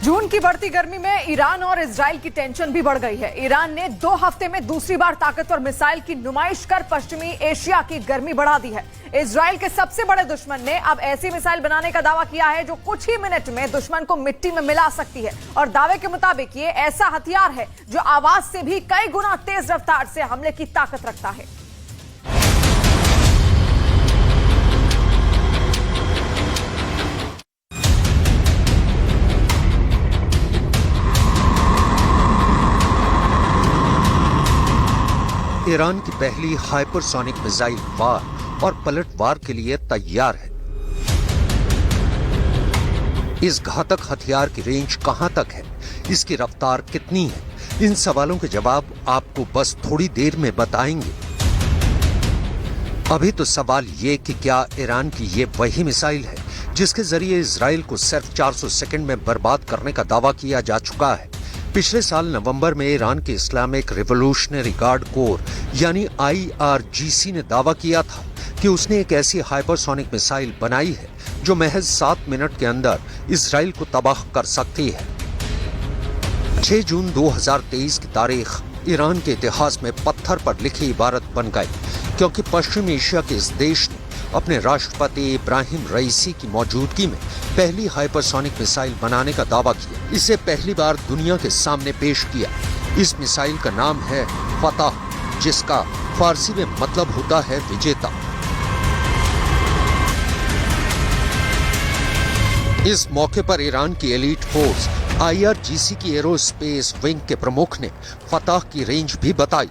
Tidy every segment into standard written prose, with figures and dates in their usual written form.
जून की बढ़ती गर्मी में ईरान और इजराइल की टेंशन भी बढ़ गई है। ईरान ने 2 हफ्ते में दूसरी बार ताकतवर मिसाइल की नुमाइश कर पश्चिमी एशिया की गर्मी बढ़ा दी है। इजराइल के सबसे बड़े दुश्मन ने अब ऐसी मिसाइल बनाने का दावा किया है जो कुछ ही मिनट में दुश्मन को मिट्टी में मिला सकती है। और दावे के मुताबिक ये ऐसा हथियार है जो आवाज से भी कई गुना तेज रफ्तार से हमले की ताकत रखता है। ईरान की पहली हाइपरसोनिक मिसाइल वार और पलटवार के लिए तैयार है। इस घातक हथियार की रेंज कहां तक है, इसकी रफ्तार कितनी है, इन सवालों के जवाब आपको बस थोड़ी देर में बताएंगे। अभी तो सवाल ये कि क्या ईरान की ये वही मिसाइल है जिसके जरिए इजराइल को सिर्फ 400 सेकंड में बर्बाद करने का दावा किया जा चुका है। पिछले साल नवंबर में ईरान के इस्लामिक रिवोल्यूशनरी गार्ड कोर यानी IRGC ने दावा किया था कि उसने एक ऐसी हाइपरसोनिक मिसाइल बनाई है जो महज 7 मिनट के अंदर इजराइल को तबाह कर सकती है। 6 जून 2023 की तारीख ईरान के इतिहास में पत्थर पर लिखी इबारत बन गई, क्योंकि पश्चिम एशिया के इस देश ने अपने राष्ट्रपति इब्राहिम रईसी की मौजूदगी में पहली हाइपरसोनिक मिसाइल बनाने का दावा किया। इसे पहली बार दुनिया के सामने पेश किया। इस मिसाइल का नाम है फतह, जिसका फारसी में मतलब होता है विजेता। इस मौके पर ईरान की एलीट फोर्स IRGC की एरोस्पेस विंग के प्रमुख ने फतह की रेंज भी बताई।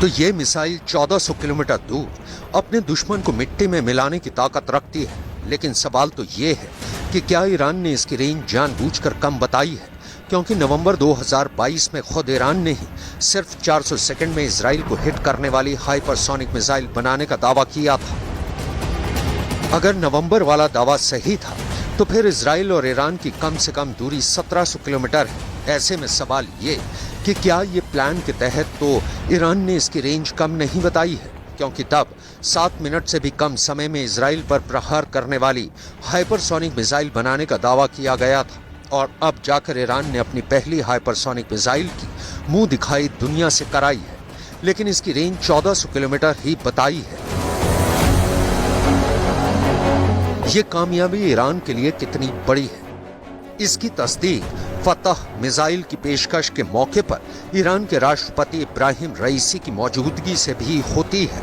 तो ये मिसाइल 1400 किलोमीटर दूर अपने दुश्मन को मिट्टी में मिलाने की ताकत रखती है। लेकिन सवाल तो ये है कि क्या ईरान ने इसकी रेंज जानबूझकर कम बताई है, क्योंकि नवंबर 2022 में खुद ईरान ने ही सिर्फ 400 सेकंड में इजराइल को हिट करने वाली हाइपरसोनिक मिसाइल बनाने का दावा किया था। अगर नवंबर वाला दावा सही था तो फिर इजराइल और ईरान की कम से कम दूरी 1700 किलोमीटर है। ऐसे में सवाल ये कि क्या ये प्लान के तहत तो ईरान ने इसकी रेंज कम नहीं बताई है, क्योंकि तब 7 मिनट से भी कम समय में इजराइल पर प्रहार करने वाली हाइपरसोनिक मिसाइल बनाने का दावा किया गया था। और अब जाकर ईरान ने अपनी पहली हाइपरसोनिक मिसाइल की मुंह दिखाई दुनिया से कराई है, लेकिन इसकी रेंज 1400 किलोमीटर ही बताई है। ये कामयाबी ईरान के लिए कितनी बड़ी है, इसकी तस्दीक फतह मिसाइल की पेशकश के मौके पर ईरान के राष्ट्रपति इब्राहिम रईसी की मौजूदगी से भी होती है।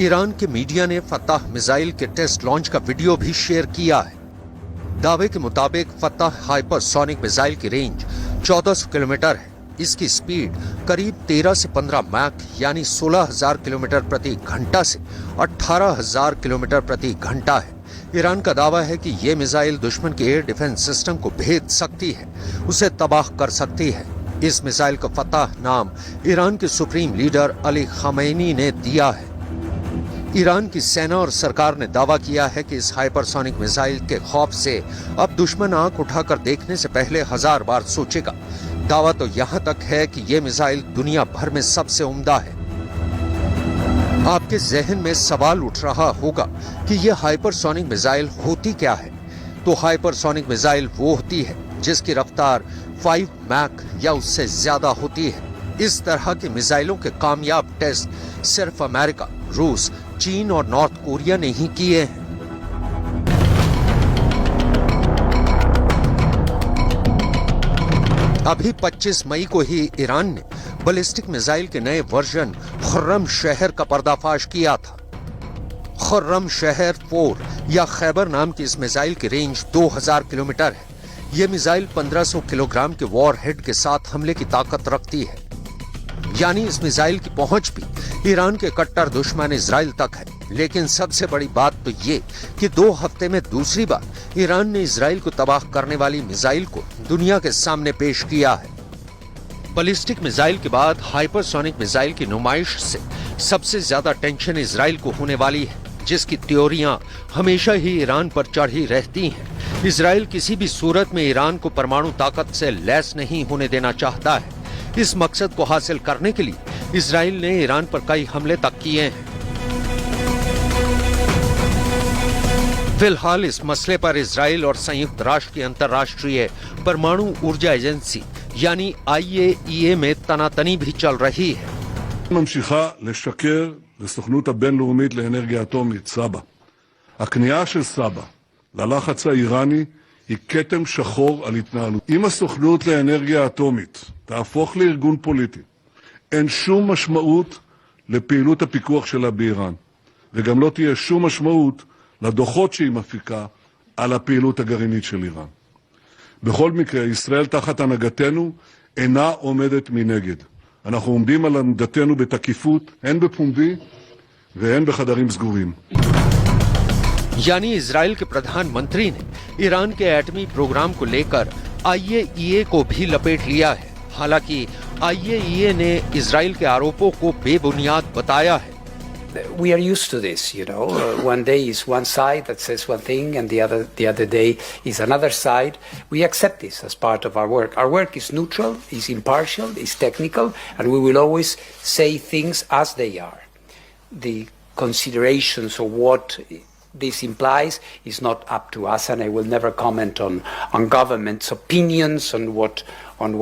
ईरान के मीडिया ने फतह मिसाइल के टेस्ट लॉन्च का वीडियो भी शेयर किया है। दावे के मुताबिक फतह हाइपरसोनिक मिसाइल की रेंज 1400 किलोमीटर है। इसकी स्पीड करीब 13 से 15 मैक यानी 16,000 किलोमीटर प्रति घंटा से 18,000 किलोमीटर प्रति घंटा है। ईरान का दावा है कि ये मिसाइल दुश्मन के एयर डिफेंस सिस्टम को भेद सकती है, उसे तबाह कर सकती है। इस मिसाइल का फतह नाम ईरान के सुप्रीम लीडर अली खमैनी ने दिया है। ईरान की सेना और सरकार ने दावा किया है कि इस हाइपरसोनिक मिसाइल के खौफ से अब दुश्मन आंख उठाकर देखने से पहले 1000 बार सोचेगा। दावा तो यहाँ तक है कि ये मिसाइल दुनिया भर में सबसे उम्दा है। आपके जहन में सवाल उठ रहा होगा कि ये हाइपरसोनिक मिसाइल होती क्या है। तो हाइपरसोनिक मिसाइल वो होती है जिसकी रफ्तार 5 मैक या उससे ज्यादा होती है। इस तरह के मिसाइलों के कामयाब टेस्ट सिर्फ अमेरिका, रूस, चीन और नॉर्थ कोरिया ने ही किए हैं। अभी 25 मई को ही ईरान ने बैलिस्टिक मिसाइल के नए वर्जन खुर्रम शहर का पर्दाफाश किया था। खुर्रम शहर 4 या खैबर नाम की इस मिसाइल की रेंज 2000 किलोमीटर है। यह मिसाइल 1500 किलोग्राम के वॉरहेड के साथ हमले की ताकत रखती है, यानी इस मिसाइल की पहुंच भी ईरान के कट्टर दुश्मन इजराइल तक है। लेकिन सबसे बड़ी बात तो ये कि 2 हफ्ते में दूसरी बार ईरान ने इजराइल को तबाह करने वाली मिसाइल को दुनिया के सामने पेश किया है। बैलिस्टिक मिसाइल के बाद हाइपरसोनिक मिसाइल की नुमाइश से सबसे ज्यादा टेंशन इजराइल को होने वाली है, जिसकी त्योरियां हमेशा ही ईरान पर चढ़ी रहती हैं। इजराइल किसी भी सूरत में ईरान को परमाणु ताकत से लैस नहीं होने देना चाहता है। इस मकसद को हासिल करने के लिए इजराइल ने ईरान पर कई हमले तक किए हैं। फिलहाल इस मसले पर इजराइल और संयुक्त राष्ट्र की अंतर्राष्ट्रीय परमाणु ऊर्जा एजेंसी यानी IAEA में तनातनी भी चल रही है। ממשיכה לשקר לסוכנות הבינלאומית לאנרגיה אטומית, סבא. הכניעה של סבא ללחץ האיראני היא כתם שחור על התנהלות. אם הסוכנות לאנרגיה אטומית תהפוך לארגון פוליטי, אין שום משמעות לפעילות הפיקוח שלה באיראן, וגם לא תהיה שום משמעות לדוחות שהיא מפיקה על הפעילות הגרעינית של איראן. בכל מקרה, ישראל תחת הנהגתנו אינה עומדת מנגד. אנחנו עומדים על עמדתנו בתקיפות, הן בפומבי והן בחדרים סגורים. यानी इजराइल के प्रधानमंत्री ने ईरान के एटमी प्रोग्राम को लेकर IAEA को भी लपेट लिया है। हालांकि IAEA ने इजराइल के आरोपों को बेबुनियाद बताया है। We are used to this, you know. One day is one side that says one thing, and the other day is another side. We accept this as part of our work. Our work is neutral, is impartial, is technical, and we will always say things as they are. The considerations of what this implies is not up to us, and I will never comment on government's opinions on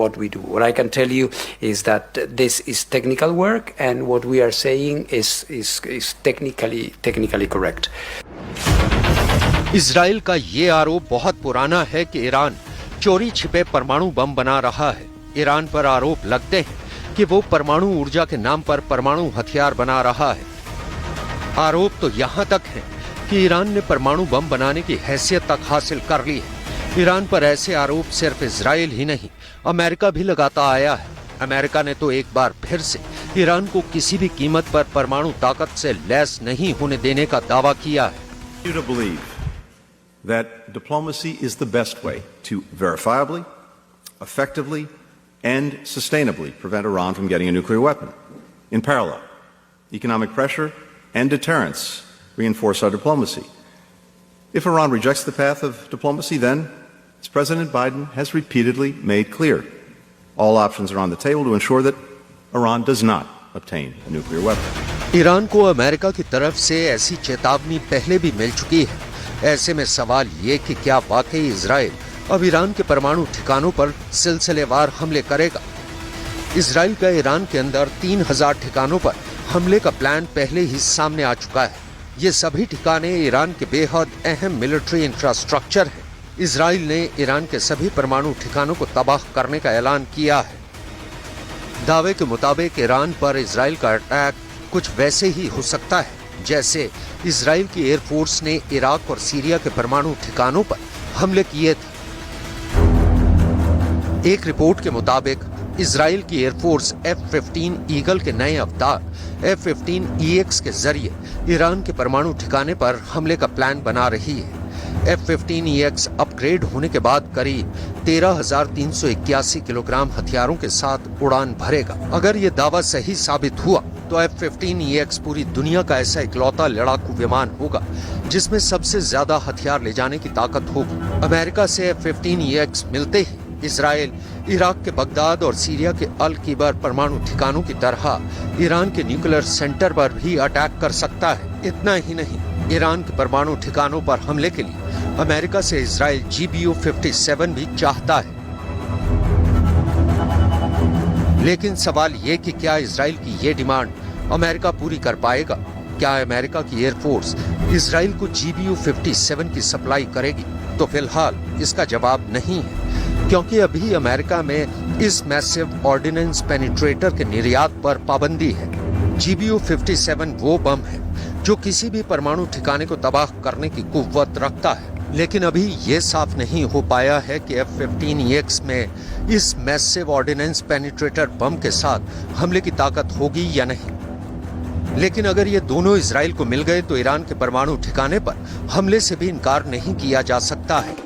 what we do. What I can tell you is that this is technical work, and what we are saying is technically correct. Israel का ये आरोप बहुत पुराना है कि Iran चोरी छिपे परमाणु बम बना रहा है। ईरान पर आरोप लगते हैं कि वो परमाणु ऊर्जा के नाम पर परमाणु हथियार बना रहा है। आरोप तो यहाँ तक है कि ईरान ने परमाणु बम बनाने की हैसियत तक हासिल कर ली है। ईरान पर ऐसे आरोप सिर्फ इजराइल ही नहीं, अमेरिका भी लगाता आया है। अमेरिका ने तो एक बार फिर से ईरान को किसी भी कीमत पर परमाणु ताकत से लैस नहीं होने देने का दावा किया है। To believe that diplomacy is the best way to verifiably, effectively, and sustainably prevent Iran from getting a nuclear weapon. In parallel, economic pressure and deterrence reinforce our diplomacy. If Iran rejects the path of diplomacy, then, as President Biden has repeatedly made clear, all options are on the table to ensure that Iran does not obtain a nuclear weapon. Iran को America की तरफ से ऐसी चेतावनी पहले भी मिल चुकी है। ऐसे में सवाल ये कि क्या वाकई इजराइल अब ईरान के परमाणु ठिकानों पर सिलसिलेवार हमले करेगा। इजराइल का ईरान के अंदर 3000 ठिकानों पर हमले का प्लान पहले ही सामने आ चुका है। ये सभी ठिकाने ईरान के बेहद अहम मिलिट्री इंफ्रास्ट्रक्चर हैं। इजराइल ने ईरान के सभी परमाणु ठिकानों को तबाह करने का ऐलान किया है। दावे के मुताबिक ईरान पर इजराइल का अटैक कुछ वैसे ही हो सकता है जैसे इजराइल की एयरफोर्स ने इराक और सीरिया के परमाणु ठिकानों पर हमले किए थे। एक रिपोर्ट के मुताबिक इजराइल की एयरफोर्स F-15 ईगल के नए अवतार F-15EX के जरिए ईरान के परमाणु ठिकाने पर हमले का प्लान बना रही है। F-15EX अपग्रेड होने के बाद करीब 13,381 किलोग्राम हथियारों के साथ उड़ान भरेगा। अगर ये दावा सही साबित हुआ तो F-15EX पूरी दुनिया का ऐसा इकलौता लड़ाकू विमान होगा जिसमें सबसे ज्यादा हथियार ले जाने की ताकत होगी। अमेरिका से F-15EX मिलते ही इजराइल इराक के बगदाद और सीरिया के अल कीबर परमाणु ठिकानों की तरह ईरान के न्यूक्लियर सेंटर पर भी अटैक कर सकता है। इतना ही नहीं, ईरान के परमाणु ठिकानों पर हमले के लिए अमेरिका से इजराइल GBU-57 भी चाहता है। लेकिन सवाल ये कि क्या इजराइल की ये डिमांड अमेरिका पूरी कर पाएगा? क्या अमेरिका की एयरफोर्स इजराइल को GBU-57 की सप्लाई करेगी? तो फिलहाल इसका जवाब नहीं है, क्योंकि अभी अमेरिका में इस मैसिव ऑर्डिनेंस पेनिट्रेटर के निर्यात पर पाबंदी है। GBU-57 वो बम है जो किसी भी परमाणु ठिकाने को तबाह करने की कुव्वत रखता है, लेकिन अभी ये साफ नहीं हो पाया है कि F-15EX में इस मैसिव ऑर्डिनेंस पेनिट्रेटर बम के साथ हमले की ताकत होगी या नहीं। लेकिन अगर ये दोनों इजराइल को मिल गए तो ईरान के परमाणु ठिकाने पर हमले से भी इनकार नहीं किया जा सकता है।